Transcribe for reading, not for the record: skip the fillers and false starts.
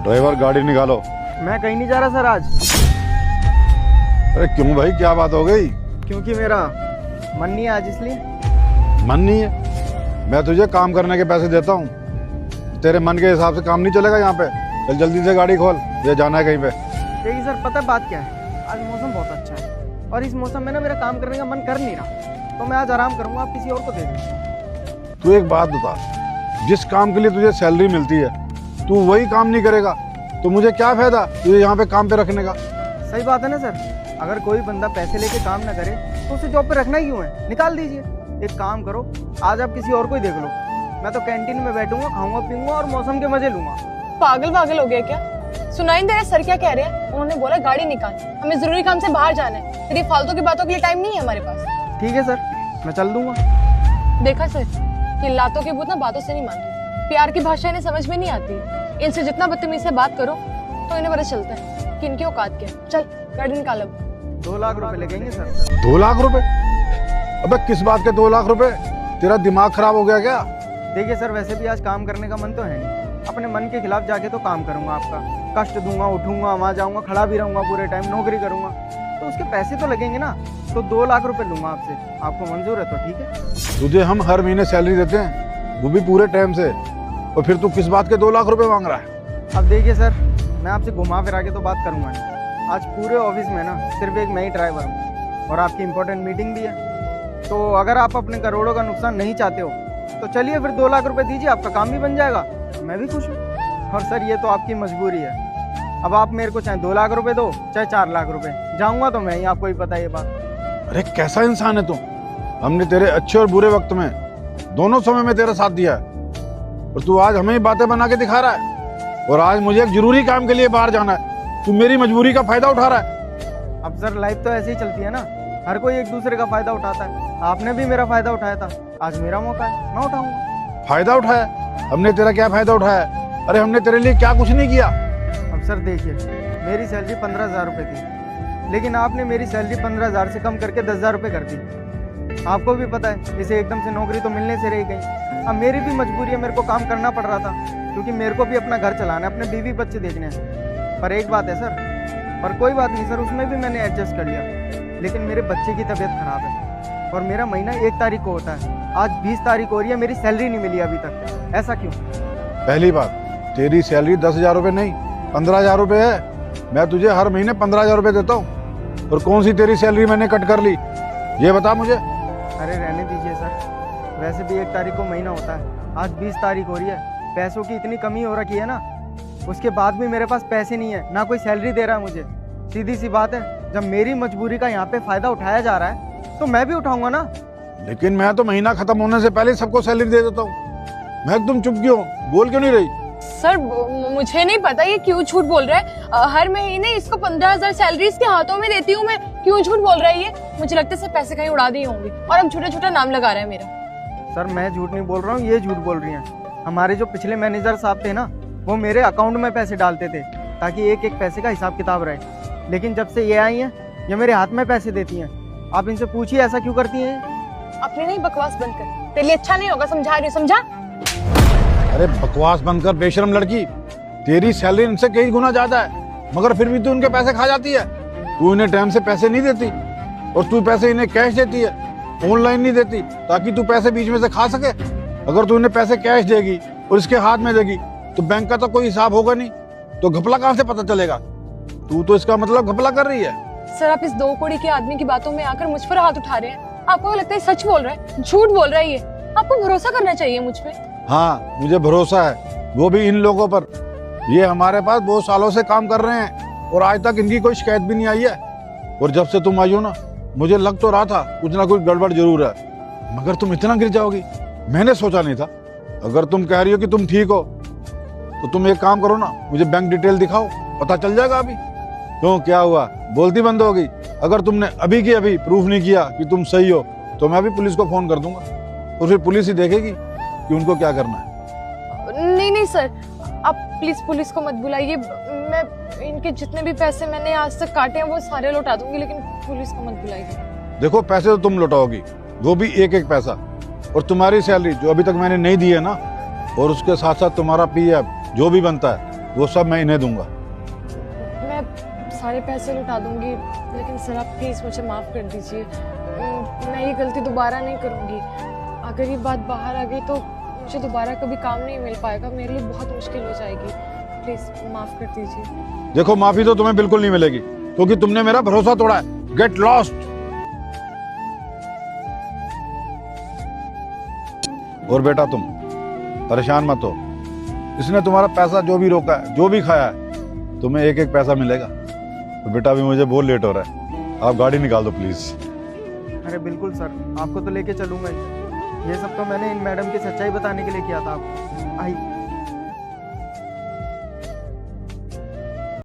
Driver गाड़ी निकालो। मैं कहीं नहीं जा रहा सर आज। अरे क्यों भाई, क्या बात हो गई? क्योंकि मेरा मन नहीं है आज, इसलिए। मन नहीं है? मैं तुझे काम करने के पैसे देता हूँ, तेरे मन के हिसाब से काम नहीं चलेगा यहाँ पे। चल जल्दी से गाड़ी खोल, ये जाना है कहीं पे। देखिए सर, पता है बात क्या है, आज मौसम बहुत अच्छा है और इस मौसम में ना मेरा काम करने का मन कर नहीं रहा, तो मैं आज आराम करूंगा, आप किसी और को दे दीजिए। तू एक बात बता, जिस काम के लिए तुझे सैलरी मिलती है तू वही काम नहीं करेगा तो मुझे क्या फायदा तुझे यहाँ पे काम पे रखने का? सही बात है ना सर, अगर कोई बंदा पैसे लेके काम ना करे तो उसे जॉब पे रखना ही क्यों है, निकाल दीजिए। एक काम करो, आज आप किसी और को ही देख लो, मैं तो कैंटीन में बैठूंगा, खाऊंगा पीऊंगा और मौसम के मजे लूंगा। पागल हो गया क्या? सुनाई तेरे सर क्या कह रहे हैं? उन्होंने बोला गाड़ी निकाल, हमें जरूरी काम से बाहर जाना है, तेरी फालतू की बातों के लिए टाइम नहीं है हमारे पास। ठीक है सर, मैं चल दूंगा। देखा सर, ये लातों के भूत ना बातों से नहीं मानते, प्यार की भाषा इन्हें समझ में नहीं आती। इनसे जितना बदतमीजी से बात करो तो इन्हें पता चलता है कि इनकी औकात क्या है। चल गाड़ी निकाल अब। 2 लाख रुपए लगेंगे सर। 2 लाख रुपए? अबे किस बात के 2 लाख रुपए? तेरा दिमाग खराब हो गया क्या? देखिए सर, वैसे भी आज काम करने का मन तो है नहीं, अपने मन के खिलाफ जाके तो काम करूंगा, आपका कष्ट दूंगा, उठूंगा, वहां जाऊंगा, खड़ा भी रहूंगा, पूरे टाइम नौकरी करूंगा, तो उसके पैसे तो लगेंगे ना। तो 2 लाख रुपए लूंगा आपसे, आपको मंजूर है तो ठीक है। तुझे हम हर महीने सैलरी देते हैं, वो भी पूरे टाइम से, और फिर तू किस बात के 2 लाख रुपए मांग रहा है? अब देखिए सर, मैं आपसे घुमा फिरा के तो बात करूंगा नहीं, आज पूरे ऑफिस में ना सिर्फ एक मैं ही ड्राइवर हूँ और आपकी इंपॉर्टेंट मीटिंग भी है, तो अगर आप अपने करोड़ों का नुकसान नहीं चाहते हो तो चलिए फिर 2 लाख रुपए दीजिए, आपका काम भी बन जाएगा, मैं भी खुश हूँ। और सर ये तो आपकी मजबूरी है, अब आप मेरे को चाहे 2 लाख रुपए दो चाहे 4 लाख रुपए, जाऊंगा तो मैं ही, आपको ही पता है ये बात। अरे कैसा इंसान है तू? हमने तेरे अच्छे और बुरे वक्त में दोनों समय में तेरा साथ दिया है और तू आज हमें ही बातें बना के दिखा रहा है, और आज मुझे एक जरूरी काम के लिए बाहर जाना है, तू मेरी मजबूरी का फायदा उठा रहा है। अब सर लाइफ तो ऐसे ही चलती है ना, हर कोई एक दूसरे का फायदा उठाता है, आपने भी मेरा फायदा उठाया था, आज मेरा मौका है, मैं उठाऊंगा। फायदा उठाया? हमने तेरा क्या फायदा उठाया? अरे हमने तेरे लिए क्या कुछ नहीं किया। अब सर देखिए, मेरी सैलरी 15,000 रुपये थी, लेकिन आपने मेरी सैलरी 15,000 से कम करके 10,000 रुपये कर दी। आपको भी पता है इसे एकदम से नौकरी तो मिलने से रह गई, अब मेरी भी मजबूरी है, मेरे को काम करना पड़ रहा था, क्योंकि मेरे को भी अपना घर चलाना है, अपने बीवी बच्चे देखने हैं। पर एक बात है सर, पर कोई बात नहीं सर, उसमें भी मैंने एडजस्ट कर लिया, लेकिन मेरे बच्चे की तबीयत खराब है और मेरा महीना 1 तारीख को होता है, आज 20 तारीख हो रही है, मेरी सैलरी नहीं मिली अभी तक। ऐसा क्यों? पहली बात, तेरी सैलरी 10,000 रुपये नहीं 15,000 रुपये है। मैं तुझे हर महीने 15,000 रुपये देता हूँ, और कौन सी तेरी सैलरी मैंने कट कर ली ये बता मुझे। अरे रहने दीजिए सर, वैसे भी 1 तारीख को महीना होता है, आज 20 तारीख हो रही है, पैसों की इतनी कमी हो रखी है ना, उसके बाद भी मेरे पास पैसे नहीं है, ना कोई सैलरी दे रहा है मुझे। सीधी सी बात है, जब मेरी मजबूरी का यहाँ पे फायदा उठाया जा रहा है तो मैं भी उठाऊंगा ना। लेकिन मैं तो महीना खत्म होने से पहले सबको सैलरी दे देता हूँ। मैं तुम चुप क्यों, बोल क्यों नहीं रही? सर मुझे नहीं पता ये क्यों झूठ बोल रहा है, हर महीने इसको 15,000 सैलरी इसके हाथों में देती हूँ मैं, क्यों झूठ बोल रहा है ये? मुझे लगता है पैसे कहीं उड़ा दिए होंगे और अब छोटा छोटा नाम लगा रहा है मेरा। सर मैं झूठ नहीं बोल रहा हूँ, ये झूठ बोल रही हैं। हमारे जो पिछले मैनेजर साहब थे ना, वो मेरे अकाउंट में पैसे डालते थे ताकि एक एक पैसे का हिसाब किताब रहे, लेकिन जब से ये आई हैं ये मेरे हाथ में पैसे देती हैं। आप इनसे पूछिए ऐसा क्यों करती हैं। अपनी नहीं बकवास बंद कर, तेरे लिए अच्छा नहीं होगा, समझा रही हूँ, समझा? अरे बकवास बंद कर बेशरम लड़की, तेरी सैलरी इनसे कई गुना ज्यादा है, मगर फिर भी तू उनके पैसे खा जाती है। तू इन्हें टाइम से पैसे नहीं देती, और तू पैसे इन्हें कैश देती है, ऑनलाइन नहीं देती, ताकि तू पैसे बीच में से खा सके। अगर तू इन्हें पैसे कैश देगी और इसके हाथ में देगी तो बैंक का तो कोई हिसाब होगा नहीं, तो घपला कहाँ से पता चलेगा? तू तो इसका मतलब घपला कर रही है। सर आप इस 2 कौड़ी के आदमी की बातों में आकर मुझ पर हाथ उठा रहे हैं, आपको लगता है सच बोल रहा है, झूठ बोल रहा है ये? आपको भरोसा करना चाहिए मुझ पे। हाँ मुझे भरोसा है, वो भी इन लोगों पर। ये हमारे पास बहुत सालों से काम कर रहे हैं और आज तक इनकी कोई शिकायत भी नहीं आई है, और जब से तुम आई हो ना मुझे लग तो रहा था कुछ ना कुछ गड़बड़ जरूर है, मगर तुम इतना गिर जाओगी मैंने सोचा नहीं था। अगर तुम कह रही हो कि तुम ठीक हो तो तुम एक काम करो ना, मुझे बैंक डिटेल दिखाओ, पता चल जाएगा अभी। क्यों, क्या हुआ, बोलती बंद होगी? अगर तुमने अभी की अभी प्रूफ नहीं किया कि तुम सही हो तो मैं भी पुलिस को फोन कर दूंगा, तो फिर पुलिस ही देखेगी कि उनको क्या करना है। नहीं सर, आप प्लीज पुलिस को मत बुलाइए, मैं इनके जितने भी पैसे मैंने आज तक काटे हैं वो सारे लौटा दूंगी, लेकिन पुलिस को मत बुलाइए। देखो पैसे तो तुम लौटाओगी, वो भी एक एक पैसा, और तुम्हारी सैलरी जो अभी तक मैंने नहीं दी है ना, और उसके साथ साथ तुम्हारा पीएफ जो भी बनता है वो सब मैं इन्हें दूंगा। मैं सारे पैसे लौटा दूंगी, लेकिन सर आप प्लीज़ मुझे माफ़ कर दीजिए। मैं ये गलती दोबारा नहीं करूँगी। अगर ये बात बाहर आ गई तो मुझे दोबारा कभी काम नहीं मिल पाएगा, मेरे लिए बहुत मुश्किल हो जाएगी। प्लीज़ माफ़ कर दीजिए। देखो माफी तो तुम्हें बिल्कुल नहीं मिलेगी, क्योंकि तुमने मेरा भरोसा तोड़ा है। Get lost. और बेटा तुम परेशान मत हो, इसने तुम्हारा पैसा जो भी रोका है, जो भी खाया है, तुम्हें एक एक पैसा मिलेगा। तो बेटा अभी मुझे बहुत लेट हो रहा है, आप गाड़ी निकाल दो प्लीज। अरे बिल्कुल सर, आपको तो लेके चलूंगा ही। ये सब तो मैंने इन मैडम की सच्चाई बताने के लिए किया था आपको। आई